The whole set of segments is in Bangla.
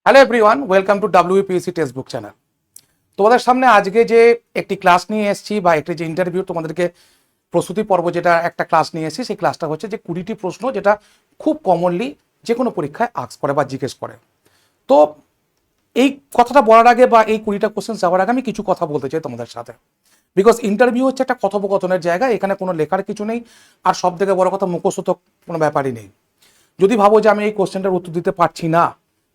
Hello everyone, welcome to WPSC text book channel. তোমাদের সামনে আজকে যে একটি ক্লাস নিয়ে এসেছি বা একটি যে ইন্টারভিউ তোমাদেরকে প্রস্তুতি পর্ব যেটা একটা ক্লাস নিয়ে এসেছি, সেই ক্লাসটা হচ্ছে যে 20টি প্রশ্ন যেটা খুব কমনলি যে কোনো পরীক্ষায় আস্ক করে বা জিজ্ঞেস করে। তো এই কথাটা বলার আগে বা এই 20টা কোশ্চেন যাওয়ার আগে আমি কিছু কথা বলতে চাই তোমাদের সাথে। বিকজ ইন্টারভিউ হচ্ছে একটা কথোপকথনের জায়গা, এখানে কোনো লেখার কিছু নেই, আর সব থেকে বড় কথা মুখস্থ তো কোনো ব্যাপারই নেই। যদি ভাবো যে আমি এই কোশ্চেনটার উত্তর দিতে পারছি না,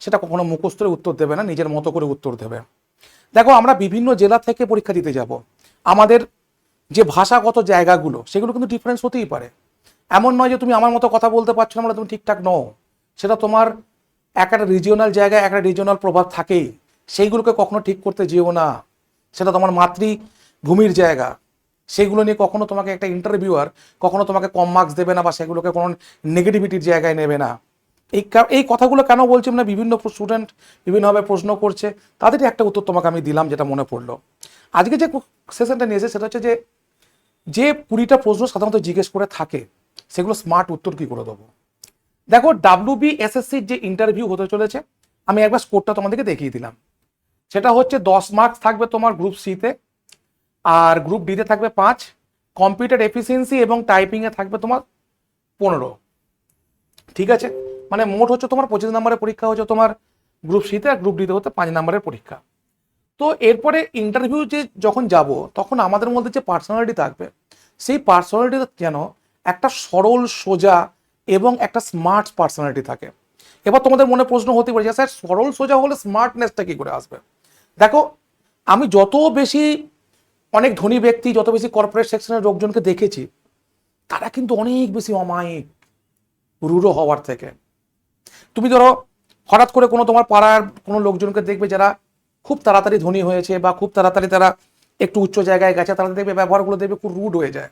সেটা কখনো মুখস্থের উত্তর দেবে না, নিজের মতো করে উত্তর দেবে। দেখো, আমরা বিভিন্ন জেলা থেকে পরীক্ষা দিতে যাব, আমাদের যে ভাষাগত জায়গাগুলো সেগুলো কিন্তু ডিফারেন্স হতেই পারে। এমন নয় যে তুমি আমার মতো কথা বলতে পারছো না মানে তুমি ঠিকঠাক নও। সেটা তোমার একটা রিজিওনাল জায়গায় একটা রিজিওনাল প্রভাব থাকেই, সেইগুলোকে কখনো ঠিক করতে যেও না। সেটা তোমার মাতৃভূমির জায়গা, সেইগুলো নিয়ে কখনো তোমাকে একটা ইন্টারভিউয়ার কখনো তোমাকে কম মার্কস দেবে না বা সেগুলোকে কোনো নেগেটিভিটির জায়গায় নেবে না। এই কথাগুলো কেন বলছি না, বিভিন্ন স্টুডেন্ট বিভিন্নভাবে প্রশ্ন করছে, তাদেরই একটা উত্তর তোমাকে আমি দিলাম যেটা মনে পড়লো। আজকে যে সেশনটা নিয়েছে সেটা হচ্ছে যে যে 20টা প্রশ্ন সাধারণত জিজ্ঞেস করে থাকে সেগুলো স্মার্ট উত্তর কি করে দেবো। দেখো, WBSSCর যে ইন্টারভিউ হতে চলেছে, আমি একবার স্কোরটা তোমাদেরকে দেখিয়ে দিলাম। সেটা হচ্ছে 10 মার্কস থাকবে তোমার গ্রুপ সিতে, আর গ্রুপ ডিতে থাকবে 5, কম্পিউটার এফিসিয়েন্সি এবং টাইপিংয়ে থাকবে তোমার 15। ঠিক আছে, মানে মোট হচ্ছে তোমার 25 নম্বরের পরীক্ষা হচ্ছে তোমার গ্রুপ সিতে, আর গ্রুপ ডিতে হতে 5 নম্বরের পরীক্ষা। তো এরপরে ইন্টারভিউ যে যখন যাব তখন আমাদের মধ্যে যে পার্সোনালিটি থাকবে, সেই পার্সোনালিটি যেন একটা সরল সোজা এবং একটা স্মার্ট পার্সোনালিটি থাকে। এবার তোমাদের মনে প্রশ্ন হতে পারে যে স্যার, সরল সোজা হলে স্মার্টনেসটা কি করে আসবে। দেখো, আমি যত বেশি অনেক ধনী ব্যক্তি, যত বেশি কর্পোরেট সেকশনের লোকজনকে দেখেছি, তারা কিন্তু অনেক বেশি অমায়িক রূঢ় হওয়ার থেকে। তুমি ধরো হঠাৎ করে কোনো তোমার পাড়ার কোনো লোকজনকে দেখবে যারা খুব তাড়াতাড়ি ধনী হয়েছে বা খুব তাড়াতাড়ি তারা একটু উচ্চ জায়গায় গেছে, তারা দেখবে ব্যবহারগুলো দেখবে খুব রুড হয়ে যায়।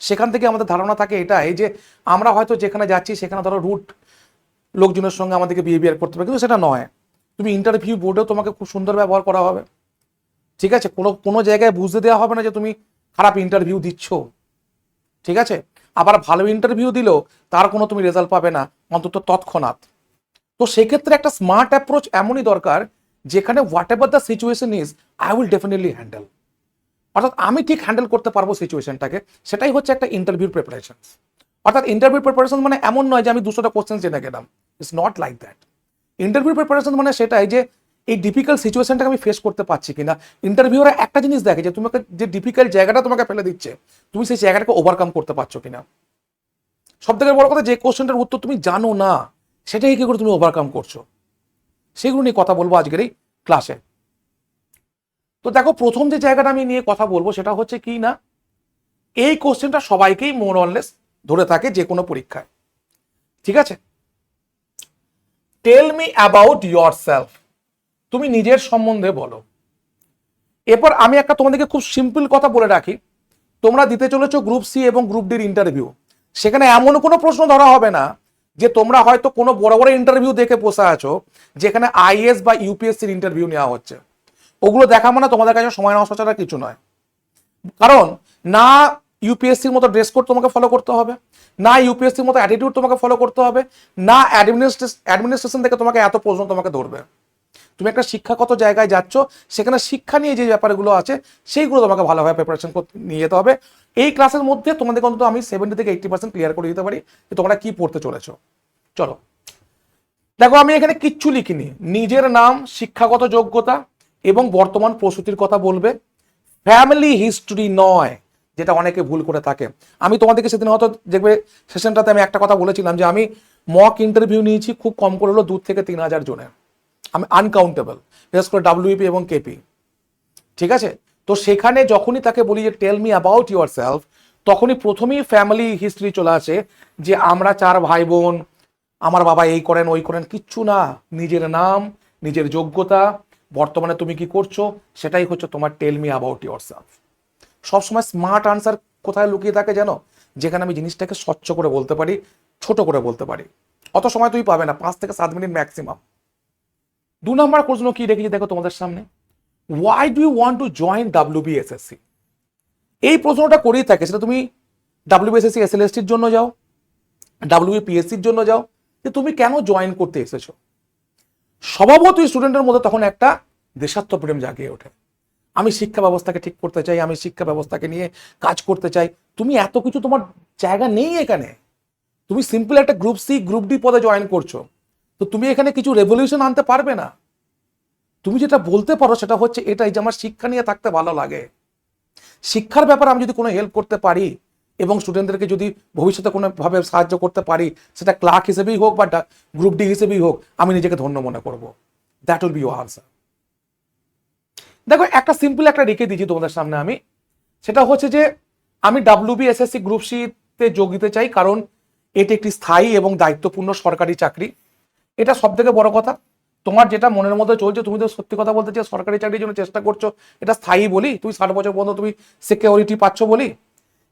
সেখান থেকে আমাদের ধারণা থাকে এটাই যে আমরা হয়তো যেখানে যাচ্ছি সেখানে ধরো রুড লোকজনের সঙ্গে আমাদেরকে বিহেভিয়ার করতে হবে, কিন্তু সেটা নয়। তুমি ইন্টারভিউ বোর্ডেও তোমাকে খুব সুন্দর ব্যবহার করা হবে, ঠিক আছে, কোনো কোনো জায়গায় বুঝতে দেওয়া হবে না যে তুমি খারাপ ইন্টারভিউ দিচ্ছ, ঠিক আছে। আবার ভালো ইন্টারভিউ দিলেও তার কোনো তুমি রেজাল্ট পাবে না, অন্তত তৎক্ষণাৎ। তো সেক্ষেত্রে একটা স্মার্ট অ্যাপ্রোচ এমনই দরকার যেখানে what ever the situation is, I will definitely handle. অর্থাৎ আমি ঠিক হ্যান্ডেল করতে পারবো সিচুয়েশনটাকে, সেটাই হচ্ছে একটা ইন্টারভিউ প্রিপারেশন। অর্থাৎ ইন্টারভিউ প্রিপারেশন মানে এমন নয় যে আমি 200টা কোশ্চেন জেনে গেলাম, it's not like that. Interview preparation মানে সেটাই যে এই ডিফিকাল্ট সিচুয়েশনটাকে আমি ফেস করতে পারছি কিনা। ইন্টারভিউরা একটা জিনিস দেখে যে তোমাকে যে ডিফিকাল্ট জায়গাটা তোমাকে ফেলে দিচ্ছে, তুমি সেই জায়গাটাকে ওভারকাম করতে পারছো কিনা। সব থেকে বড় কথা, যে কোশ্চেনটার উত্তর তুমি জানো না সেটাই কি করে তুমি ওভারকাম করছো, সেগুলো নিয়ে কথা বলবো আজকের এই ক্লাসে। তো দেখো, প্রথম যে জায়গাটা আমি নিয়ে কথা বলবো সেটা হচ্ছে কি না, এই কোশ্চেনটা সবাইকেই মোর অনলেস ধরে থাকে যে কোনো পরীক্ষায়, ঠিক আছে। টেল মি অ্যাবাউট ইয়োরসেলফ, তুমি নিজের সম্বন্ধে বলো। এরপর আমি একটা তোমাদেরকে খুব সিম্পল কথা বলে রাখি, তোমরা দিতে চলেছো গ্রুপ সি এবং গ্রুপ ডির ইন্টারভিউ, সেখানে এমন কোনো প্রশ্ন ধরা হবে না যে তোমরা হয়তো কোনো বড় বড় ইন্টারভিউ দেখে বসে আছো যেখানে IAS বা UPSCর ইন্টারভিউ নেওয়া হচ্ছে। ওগুলো দেখা মানে তোমাদের কাছে সময় নষ্ট ছাড়া কিছু নয়। কারণ না ইউপিএসসির মতো ড্রেস কোড তোমাকে ফলো করতে হবে, না ইউপিএসসির মতো অ্যাটিটিউড তোমাকে ফলো করতে হবে, না অ্যাডমিনিস্ট্রেশন থেকে তোমাকে এত প্রশ্ন তোমাকে ধরবে। তুমি একটা শিক্ষাগত জায়গায় যাচ্ছ, সেখানে শিক্ষা নিয়ে যে ব্যাপারগুলো আছে সেইগুলো তোমাকে ভালোভাবে প্রিপারেশন নিয়ে যেতে হবে। এই ক্লাসের মধ্যে তোমাদের অন্তত আমি 70 থেকে 80% ক্লিয়ার করে দিতে পারি যে তোমরা কি পড়তে চলেছো। চলো দেখো, আমি এখানে কিচ্ছু লিখিনি, নিজের নাম, শিক্ষাগত যোগ্যতা এবং বর্তমান প্রস্তুতির কথা বলবে। ফ্যামিলি হিস্ট্রি নয়, যেটা অনেকে ভুল করে থাকে। আমি তোমাদেরকে সেদিন হয়তো দেখবে সেশনটাতে আমি একটা কথা বলেছিলাম যে আমি মক ইন্টারভিউ নিয়েছি খুব কম করে হলো 2 থেকে 3,000 জনের, আমি আনকাউন্টেবল, বিশেষ করে WEP এবং KP, ঠিক আছে। তো সেখানে যখনই তাকে বলি যে tell me about yourself, তখনই প্রথমেই ফ্যামিলি হিস্ট্রি চলে আসে যে আমরা 4 ভাই বোন, আমার বাবা এই করেন ওই করেন, কিচ্ছু না। নিজের নাম, নিজের যোগ্যতা, বর্তমানে তুমি কি করছো, সেটাই হচ্ছে তোমার tell me about yourself. সবসময় স্মার্ট আনসার কোথায় লুকিয়ে থাকে জানো, যেখানে আমি জিনিসটাকে স্বচ্ছ করে বলতে পারি, ছোট করে বলতে পারি। অত সময় তুমি পাবে না, 5 থেকে 7 মিনিট ম্যাক্সিমাম। 2 নম্বর প্রশ্ন কি রেখেছি দেখো তোমাদের সামনে, why do you want to join WBSSC। এই প্রশ্নটা করেই থাকে, সেটা তুমি WBSSC SLSTর জন্য যাও, WBPSCর জন্য যাও, যে তুমি কেন জয়েন করতে এসেছো। স্বভাবতই স্টুডেন্টের মধ্যে তখন একটা দেশাত্মপ্রেম জাগিয়ে ওঠে। আমি শিক্ষা ব্যবস্থাকে ঠিক করতে চাই, আমি শিক্ষা ব্যবস্থাকে নিয়ে কাজ করতে চাই। তুমি এত কিছু, তোমার জায়গা নেই এখানে। তুমি সিম্পল একটা গ্রুপ সি গ্রুপ ডি পদে জয়েন করছো, তো তুমি এখানে কিছু রেভলিউশন আনতে পারবে না। তুমি যেটা বলতে পারো সেটা হচ্ছে এটাই যে আমার শিক্ষা নিয়ে থাকতে ভালো লাগে, শিক্ষার ব্যাপারে আমি যদি কোনো হেল্প করতে পারি এবং স্টুডেন্টদেরকে যদি ভবিষ্যতে কোনোভাবে সাহায্য করতে পারি, সেটা ক্লার্ক হিসেবেই হোক বা গ্রুপ ডি হিসেবেই হোক, আমি নিজেকে ধন্য মনে করব। That will B your answer. দেখো একটা সিম্পল একটা রেখে দিয়েছি তোমাদের সামনে আমি, সেটা হচ্ছে যে আমি WBSSC গ্রুপ সিতে যোগ দিতে চাই, কারণ এটি একটি স্থায়ী এবং দায়িত্বপূর্ণ সরকারি চাকরি। এটা সব থেকে বড় কথা। তোমার যেটা মনের মধ্যে চলছে, তুমি তো সত্যি কথা বলতে চাও, সরকারি চাকরির জন্য চেষ্টা করছো, এটা স্থায়ী বলি, তুমি 60 বছর পর্যন্ত তুমি সিকিউরিটি পাচ্ছ বলি,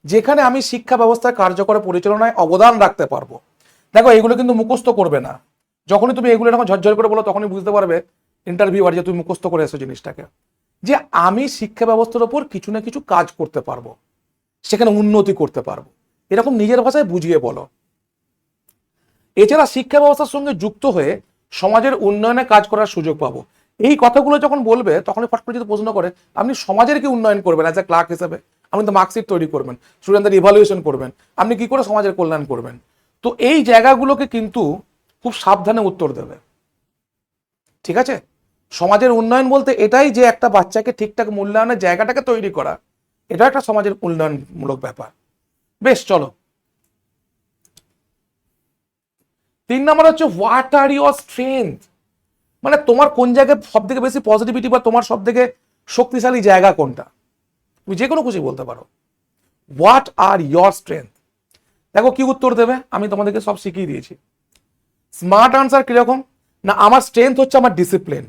যেখানে আমি শিক্ষা ব্যবস্থার কার্যকর পরিচালনায় অবদান রাখতে পারবো। দেখো এগুলো কিন্তু মুখস্থ করবে না। যখনই তুমি এগুলো যখন ঝরঝর করে বলো, তখনই বুঝতে পারবে ইন্টারভিউয়ার যে তুমি মুখস্থ করে এসো জিনিসটাকে, যে আমি শিক্ষা ব্যবস্থার উপর কিছু না কিছু কাজ করতে পারবো, সেখানে উন্নতি করতে পারবো, এরকম নিজের ভাষায় বুঝিয়ে বলো। এছাড়া শিক্ষা ব্যবস্থার সঙ্গে যুক্ত হয়ে সমাজের উন্নয়নে কাজ করার সুযোগ পাবো। এই কথাগুলো যখন বলবে, তখনই ফট করে যদি প্রশ্ন করে আপনি সমাজের কি উন্নয়ন করবেন অ্যাজ এ ক্লার্ক হিসেবে? আপনি তো মার্কশিট তৈরি করবেন, স্টুডেন্টদের ইভালুয়েশন করবেন, আপনি কি করে সমাজের কল্যাণ করবেন? তো এই জায়গাগুলোকে কিন্তু খুব সাবধানে উত্তর দেবে, ঠিক আছে? সমাজের উন্নয়ন বলতে এটাই যে একটা বাচ্চাকে ঠিকঠাক মূল্যায়নের জায়গাটাকে তৈরি করা, এটা একটা সমাজের উন্নয়নমূলক ব্যাপার। বেশ, চলো 3 নম্বর হচ্ছে হোয়াট আর ইউর স্ট্রেংথ। মানে তোমার কোন জায়গায় সব থেকে বেশি পজিটিভিটি বা তোমার সব থেকে শক্তিশালী জায়গা কোনটা, তুমি যে কোনো খুশি বলতে পারো। What are your strength. দেখো কি উত্তর দেবে, আমি তোমাদেরকে সব শিখিয়ে দিয়েছি। স্মার্ট আনসার কিরকম না, আমার স্ট্রেংথ হচ্ছে আমার ডিসিপ্লিন,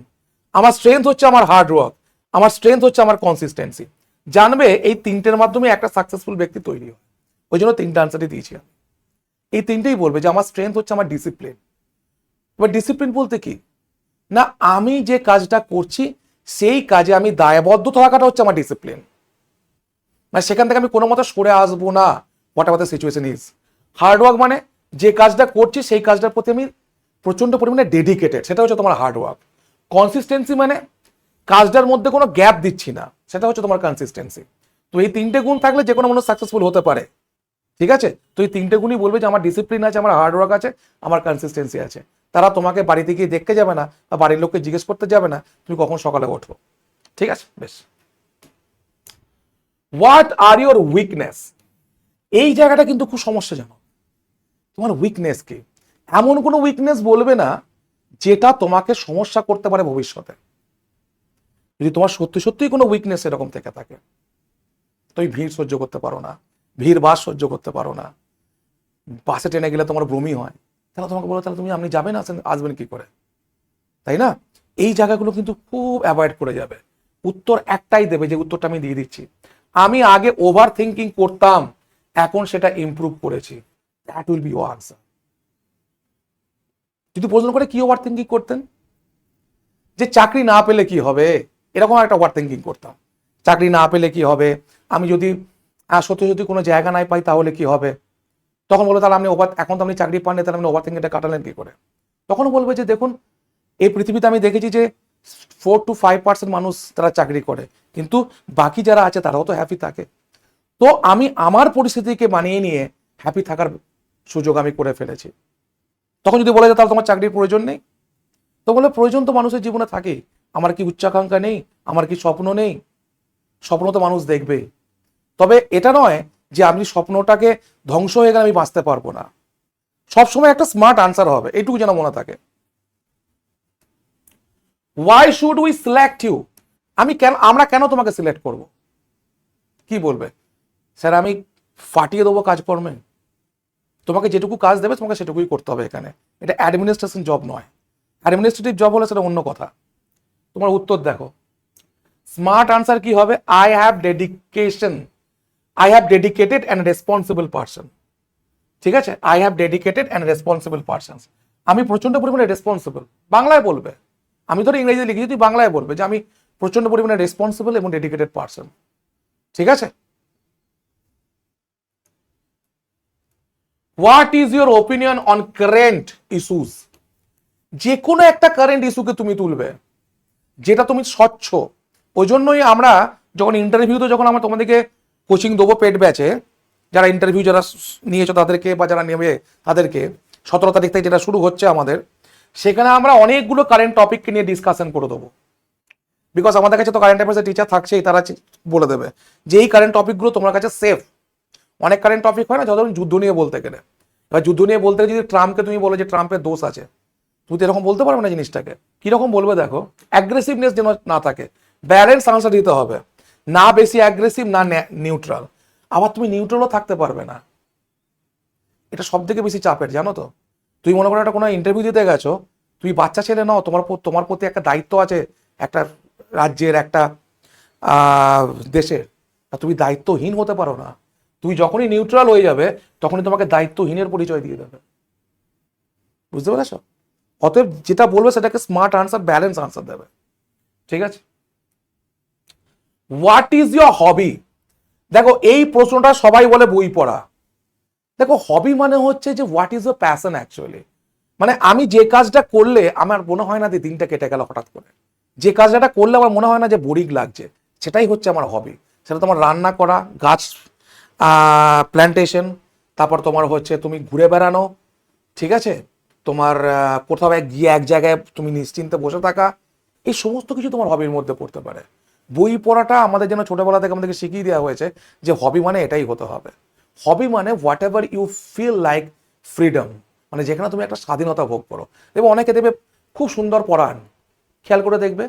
আমার স্ট্রেংথ হচ্ছে আমার হার্ড ওয়ার্ক, আমার স্ট্রেংথ হচ্ছে আমার কনসিস্টেন্সি। জানবে এই তিনটের মাধ্যমে একটা সাকসেসফুল ব্যক্তি তৈরি হয়। ওই জন্য 3টে আনসারই দিয়েছি আমি। এই 3টেই বলবে যে আমার স্ট্রেংথ হচ্ছে আমার ডিসিপ্লিন। এবার ডিসিপ্লিন বলতে কি না, আমি যে কাজটা করছি সেই কাজে আমি দায়বদ্ধ থাকাটা হচ্ছে আমার ডিসিপ্লিন। মানে সেখান থেকে আমি কোনো মতো সরে আসবো না, what ever the situation is. Hard work মানে যে কাজটা করছি সেই কাজটার প্রতি আমি প্রচন্ড পরিমাণে ডেডিকেটেড, সেটা হচ্ছে তোমার হার্ডওয়ার্ক। কনসিস্টেন্সি মানে কাজটার মধ্যে কোনো গ্যাপ দিচ্ছি না, সেটা হচ্ছে তোমার কনসিস্টেন্সি। তো এই 3টে গুণ থাকলে যে কোনো মানুষ সাকসেসফুল হতে পারে, ঠিক আছে? তো এই 3টে গুণই বলবে যে আমার ডিসিপ্লিন আছে, আমার হার্ডওয়ার্ক আছে, আমার কনসিস্টেন্সি আছে। তারা তোমাকে বাড়িতে গিয়ে দেখতে যাবে না বা বাড়ির লোককে জিজ্ঞেস করতে যাবে না তুমি কখন সকালে ওঠো, ঠিক আছে? বেশ। What are your weakness. এই জায়গাটা কিন্তু খুব সমস্যাজনক। তোমার উইকনেস কি? এমন কোনো উইকনেস বলবে না যেটা তোমাকে সমস্যা করতে পারে ভবিষ্যতে। যদি তোমার সত্যি সত্যিই কোনো উইকনেস এরকম থেকে থাকে, তুমি ভিড় সহ্য করতে পারো না, ভিড় বাস সহ্য করতে পারো না, বাসে ট্রেনে গেলে তোমার বমি হয়, তাহলে তোমাকে বলো তাহলে তুমি আপনি যাবেন আসবেন কি করে, তাই না? এই জায়গাগুলো কিন্তু খুব অ্যাভয়েড করে যাবে। উত্তর একটাই দেবে, যে উত্তরটা আমি দিয়ে দিচ্ছি, আমি আগে ওভার থিঙ্কিং করতাম, এখন সেটা ইমপ্রুভ করেছি। That will B your answer. যদি প্রশ্ন করে কি ওভার থিঙ্কিং করতেন, যে চাকরি না পেলে কি হবে, এরকম একটা ওভার থিঙ্কিং করতাম। চাকরি না পেলে কি হবে, আমি যদি সত্যি সত্যি কোনো জায়গা নাই পাই তাহলে কি হবে। তখন বলবো তাহলে আপনি এখন তো আপনি চাকরি পাননি, তাহলে আপনি ওভার থিঙ্কিংটা কাটালেন কি করে? তখন বলবে যে দেখুন, এই পৃথিবীতে আমি দেখেছি যে 4 to 5% মানুষ তারা চাকরি করে, কিন্তু বাকি যারা আছে তারাও তো হ্যাপি থাকে। তো আমি আমার পরিস্থিতিকে মানিয়ে নিয়ে হ্যাপি থাকার সুযোগ আমি করে ফেলেছি। তখন যদি বলে যে তাহলে তোমার চাকরির প্রয়োজন নেই, তো বলে প্রয়োজন তো মানুষের জীবনে থাকে। আমার কি উচ্চাকাঙ্ক্ষা নেই, আমার কি স্বপ্ন নেই? স্বপ্ন তো মানুষ দেখবে, তবে এটা নয় যে আপনি স্বপ্নটাকে ধ্বংস হয়ে গেলে আমি বাঁচতে পারবো না। সবসময় একটা স্মার্ট আনসার হবে, এইটুকু যেন মনে থাকে। Why should we select you. আমরা কেন তোমাকে সিলেক্ট করব? কি বলবে? স্যার আমি ফাটিয়ে দেবো কাজকর্মে। তোমাকে যেটুকু কাজ দেবে তোমাকে সেটুকুই করতে হবে। এখানে এটা অ্যাডমিনিস্ট্রেশন জব নয়। অ্যাডমিনিস্ট্রেটিভ জব হলে সেটা অন্য কথা। তোমার উত্তর দেখো, স্মার্ট আনসার কি হবে? I have dedicated and responsible person. ঠিক আছে, I have dedicated and responsible person. আমি প্রচন্ড পরিমাণে রেসপন্সিবল, বাংলায় বলবে। আমি ধরো ইংরেজিতে লিখেছি, তুই বাংলায় বলবে যে আমি প্রচন্ড পরিমাণে রেসপন্সিবল এবং ডেডিকেটেড পার্সন। ঠিক আছে? What is your opinion on current issues. যে কোনো একটা কারেন্ট ইস্যুকে তুমি তুলবে যেটা তুমি স্বচ্ছ। ওই জন্যই আমরা যখন ইন্টারভিউতে যখন আমরা তোমাদেরকে কোচিং দেবো পেড ব্যাচে, যারা ইন্টারভিউ যারা নিয়েছো তাদেরকে বা যারা নেবে তাদেরকে 17 তারিখ থেকে যেটা শুরু হচ্ছে আমাদের, সেখানে আমরা অনেকগুলো কারেন্ট টপিককে নিয়ে ডিসকাশন করে দেবো। বিকজ আমাদের কাছে তো কারেন্ট অ্যাফেয়ার্সের টিচার থাকছেই, তারা বলে দেবে যে এই কারেন্ট টপিকগুলো তোমার কাছে সেফ। অনেক কারেন্ট টপিক হয় না, যখন যুদ্ধ নিয়ে বলতে গেলে, এবার যুদ্ধ নিয়ে বলতে যদি ট্রাম্পকে তুমি বলো যে ট্রাম্পের দোষ আছে, তুমি তো এরকম বলতে পারবে না জিনিসটাকে। কিরকম বলবে দেখো, অ্যাগ্রেসিভনেস যেন না থাকে, ব্যালেন্স আনসার দিতে হবে, না বেশি অ্যাগ্রেসিভ না নিউট্রাল। আবার তুমি নিউট্রালও থাকতে পারবে না, এটা সব থেকে বেশি চাপের, জানো তো। তুমি মনে করো একটা কোনো ইন্টারভিউ দিতে গেছো, তুমি বাচ্চা ছেলে নাও, তোমার প্রতি একটা দায়িত্ব আছে, একটা রাজ্যের, একটা দেশের, আর তুমি দায়িত্বহীন হতে পারো না। তুমি যখনই নিউট্রাল হয়ে যাবে তখনই তোমাকে দায়িত্বহীনের পরিচয় দিয়ে দেবে, বুঝতে পেরেছো? অতএব যেটা বলবে সেটাকে স্মার্ট আনসার, ব্যালেন্স আনসার দেবে, ঠিক আছে? What is your hobby? দেখো এই প্রশ্নটা সবাই বলে বই পড়া। দেখো হবি মানে হচ্ছে যে what is your passion actually. মানে আমি যে কাজটা করলে আমার মনে হয় না যে দিনটা কেটে গেল হঠাৎ করে, যে কাজটা করলে আমার মনে হয় না যে বোরিং লাগছে, সেটাই হচ্ছে আমার হবি। সেটা তোমার রান্না করা, গাছ প্ল্যান্টেশন, তারপর তোমার হচ্ছে তুমি ঘুরে বেড়ানো, ঠিক আছে, তোমার কোথাও গিয়ে এক জায়গায় তুমি নিশ্চিন্তে বসে থাকা, এই সমস্ত কিছু তোমার হবির মধ্যে পড়তে পারে। বই পড়াটা আমাদের যেন ছোটবেলা থেকে আমাদেরকে শিখিয়ে দেওয়া হয়েছে যে হবি মানে এটাই হতে হবে। হবি মানে whatever you feel like freedom, মানে যেখানে তুমি একটা স্বাধীনতা ভোগ করো। এবং অনেকে দেখবে খুব সুন্দর পড়ান, খেয়াল করে দেখবে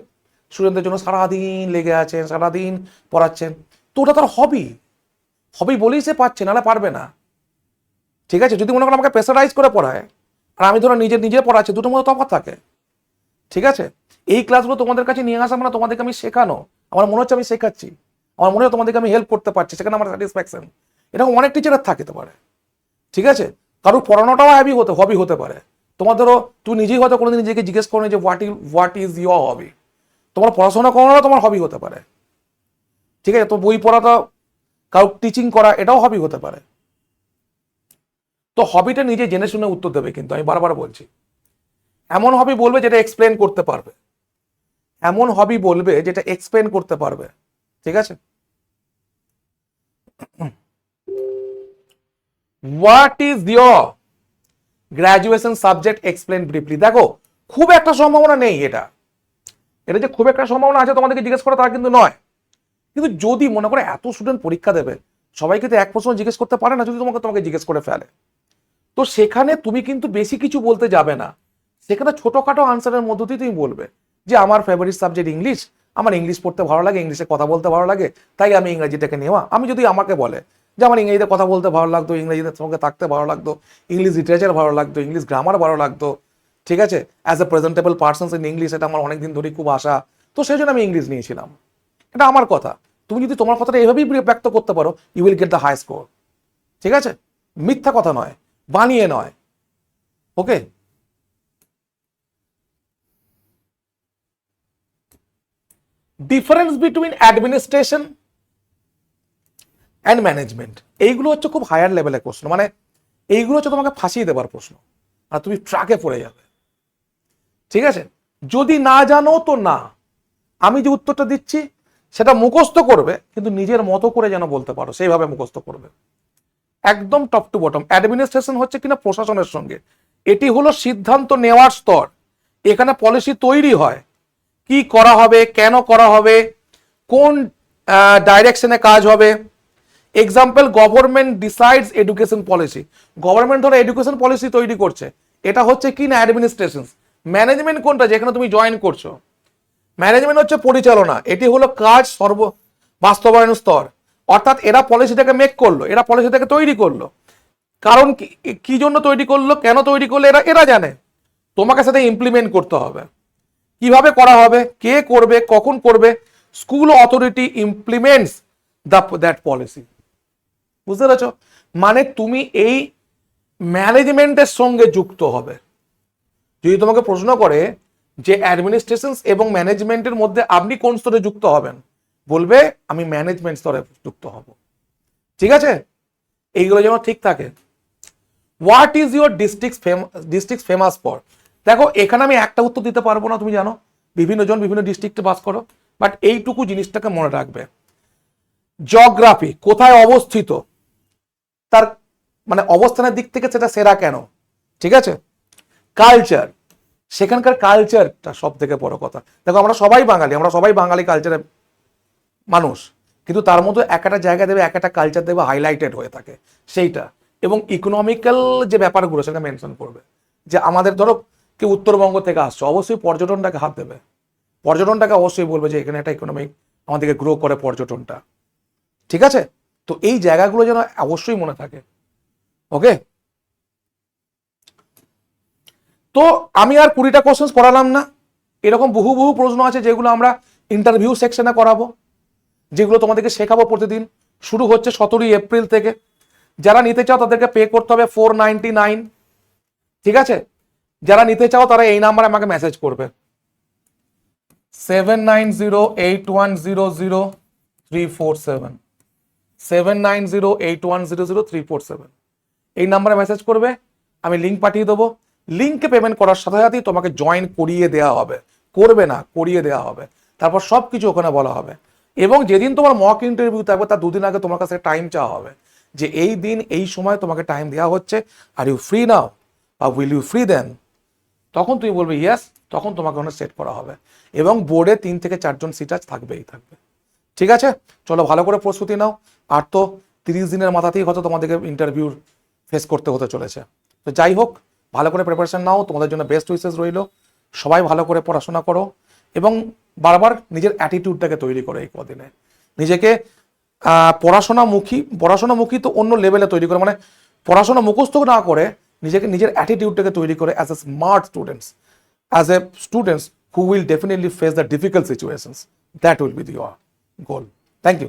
স্টুডেন্টদের জন্য সারাদিন লেগে আছেন, সারাদিন পড়াচ্ছেন, তো ওটা তার হবি। হবি বলেই সে পাচ্ছে, নাহলে পারবে না, ঠিক আছে? যদি মনে করো আমাকে প্রেসারাইজ করে পড়ায় আর আমি ধরো নিজে পড়াচ্ছি, দুটোর মধ্যে তফাৎ থাকে, ঠিক আছে? এই ক্লাসগুলো তোমাদের কাছে নিয়ে আসা মানে তোমাদেরকে আমি শেখানো, আমার মনে হচ্ছে আমি শেখাচ্ছি, আমার মনে হয় তোমাদেরকে আমি হেল্প করতে পারছি, সেখানে আমার স্যাটিসফ্যাকশন। এরকম অনেক টিচারের থাকতে পারে, ঠিক আছে? কারোর পড়ানোটাও হবি হতে পারে। তোমার ধরো তুমি নিজেই হয়তো কোনোদিন নিজেকে জিজ্ঞেস করো যে হোয়াট ইজ ইয়োর হবি। তোমার পড়াশোনা করানো তোমার হবি হতে পারে, ঠিক আছে? তো বই পড়াটা, কারো টিচিং করা, এটাও হবি হতে পারে। তো হবিটা নিজে জেনে শুনে উত্তর দেবে, কিন্তু আমি বারবার বলছি, এমন হবি বলবে যেটা এক্সপ্লেন করতে পারবে, এমন হবি বলবে যেটা এক্সপ্লেন করতে পারবে, ঠিক আছে? What is your graduation subject explain briefly. দেখো খুব একটা সম্ভাবনা নেই, এটা যে খুব একটা সম্ভাবনা আছে তোমাদেরকে জিজ্ঞেস করা তা কিন্তু নয়। কিন্তু যদি মনে করে এত স্টুডেন্ট পরীক্ষা দেবে, সবাইকে তো এক প্রশ্ন জিজ্ঞেস করতে পারে না, যদি তোমাকে জিজ্ঞেস করে ফেলে, তো সেখানে তুমি কিন্তু বেশি কিছু বলতে যাবে না, সেখানে ছোটখাটো আনসারের মধ্য দিয়ে তুমি বলবে যে আমার ফেভারিট সাবজেক্ট ইংলিশ, আমার ইংলিশ পড়তে ভালো লাগে, ইংলিশে কথা বলতে ভালো লাগে, তাই আমি ইংরেজিটাকে নেওয়া। আমি যদি আমাকে বলে যে আমার ইংরেজিতে কথা বলতে ভালো লাগতো, ইংরেজিতে সঙ্গে থাকতে ভালো লাগতো, ইংলিশ লিটারেচার ভালো লাগতো, ইংলিশ গ্রামার ভালো লাগতো, ঠিক আছে, as a presentable person in English, এটা আমার অনেকদিন ধরেই খুব আশা, তো সেই জন্য আমি ইংলিশ নিয়েছিলাম। এটা আমার কথা। তুমি যদি তোমার কথাটা এভাবেই ব্যক্ত করতে পারো, you will get the high score, ঠিক আছে? মিথ্যা কথা নয়, বানিয়ে নয়, okay? Difference between administration and management, এইগুলো হচ্ছে খুব হায়ার লেভেলের প্রশ্ন, মানে এইগুলো হচ্ছে তোমাকে ফাঁসিয়ে দেবার প্রশ্ন, আর তুমি ট্রাকে পড়ে যাবে, ঠিক আছে? যদি না জানো তো না, আমি যে উত্তরটা দিচ্ছি সেটা মুখস্থ করবে, কিন্তু নিজের মতো করে যেন বলতে পারো, সেইভাবে মুখস্থ করবে, একদম টপ টু বটম। অ্যাডমিনিস্ট্রেশন হচ্ছে কিনা প্রশাসনের সঙ্গে, এটি হলো সিদ্ধান্ত নেওয়ার স্তর, এখানে পলিসি তৈরি হয়, কি করা হবে, কেন করা হবে, কোন ডাইরেকশনে কাজ হবে। Example, government decides education policy, government ধরো এডুকেশন পলিসি তৈরি করছে, এটা হচ্ছে কি না অ্যাডমিনিস্ট্রেশন। ম্যানেজমেন্ট কোনটা, যেখানে তুমি জয়েন করছো, ম্যানেজমেন্ট হচ্ছে পরিচালনা, এটি হলো কাজ বাস্তবায়ন স্তর, অর্থাৎ এরা পলিসিটাকে মেক করলো, এরা পলিসিটাকে তৈরি করলো, কারণ কি জন্য তৈরি করলো, কেন তৈরি করলো, এরা জানে, তোমাকে সাথে ইমপ্লিমেন্ট করতে হবে, কিভাবে করা হবে, কে করবে, কখন করবে, school authority implements that policy, বুঝতে পেরেছো? মানে তুমি এই ম্যানেজমেন্টের সঙ্গে যুক্ত হবে। যদি তোমাকে প্রশ্ন করে যে অ্যাডমিনিস্ট্রেশন এবং ম্যানেজমেন্টের মধ্যে আপনি কোন স্তরে যুক্ত হবেন, বলবে আমি ম্যানেজমেন্ট স্তরে যুক্ত হব, ঠিক আছে? এইগুলো যেন ঠিক থাকে। What is your district famous for, দেখো এখানে আমি একটা উত্তর দিতে পারবো না, তুমি জানো বিভিন্ন জন বিভিন্ন ডিস্ট্রিক্টে বাস করো, বাট এইটুকু জিনিসটাকে মনে রাখবে, জিওগ্রাফি কোথায় অবস্থিত, তার মানে অবস্থানের দিক থেকে সেটা সেরা কেন, ঠিক আছে। কালচার, সেখানকার কালচারটা সব থেকে বড় কথা। দেখো আমরা সবাই বাঙালি কালচারের মানুষ, কিন্তু তার মধ্যে একটা জায়গা দেবে, একটা কালচার দেবে হাইলাইটেড হয়ে থাকে সেইটা, এবং ইকোনমিক্যাল যে ব্যাপারগুলো সেটা মেনশন করবে। যে আমাদের ধরো কেউ উত্তরবঙ্গ থেকে আসছে, অবশ্যই পর্যটনটাকে হাত দেবে, পর্যটনটাকে অবশ্যই বলবে যে এখানে একটা ইকোনমিক আমাদেরকে গ্রো করে পর্যটনটা, ঠিক আছে। তো এই জায়গাগুলো যেন অবশ্যই মনে থাকে, ওকে। তো আমি আর 20টা কোশ্চেন্স পড়ালাম না, এরকম বহু বহু প্রশ্ন আছে যেগুলো আমরা ইন্টারভিউ সেকশনে করাবো, যেগুলো তোমাদেরকে শেখাবো প্রতিদিন। শুরু হচ্ছে 17 এপ্রিল থেকে। যারা নিতে চাও তাদেরকে পে করতে হবে 499, ঠিক আছে। যারা নিতে চাও তারা এই নাম্বারে আমাকে মেসেজ করবে 7908100347, 7908100347, এই নাম্বারে মেসেজ করবে, আমি লিঙ্ক পাঠিয়ে দেবো। লিঙ্কে পেমেন্ট করার সাথে সাথেই তোমাকে জয়েন করিয়ে দেওয়া হবে, করবে না করিয়ে দেওয়া হবে, তারপর সব কিছু ওখানে বলা হবে। এবং যেদিন তোমার মক ইন্টারভিউ থাকবে তার 2 দিন আগে তোমার কাছে টাইম চাওয়া হবে, যে এই দিন এই সময় তোমাকে টাইম দেওয়া হচ্ছে, আর ইউ ফ্রি নাও বা উইল ইউ ফ্রি দেন, তখন তুমি বলবে ইয়েস, তখন তোমাকে ওখানে সেট করা হবে। এবং বোর্ডে 3 থেকে 4 জন সিটার থাকবেই থাকবে, ঠিক আছে। চলো ভালো করে প্রস্তুতি নাও, আর তো 30 দিনের মাথাতেই হয়তো তোমাদেরকে ইন্টারভিউ ফেস করতে হতে চলেছে। তো যাই হোক, ভালো করে প্রিপারেশন নাও, তোমাদের জন্য বেস্ট উইসেস রইল। সবাই ভালো করে পড়াশোনা করো, এবং বারবার নিজের অ্যাটিটিউডটাকে তৈরি করো এই কদিনে, নিজেকে পড়াশোনামুখী তো অন্য লেভেলে তৈরি করে, মানে পড়াশোনা মুখস্থ না করে নিজেকে নিজের অ্যাটিটিউডটাকে তৈরি করে as a smart students who will definitely face the difficult situations, that will be your goal. Thank you.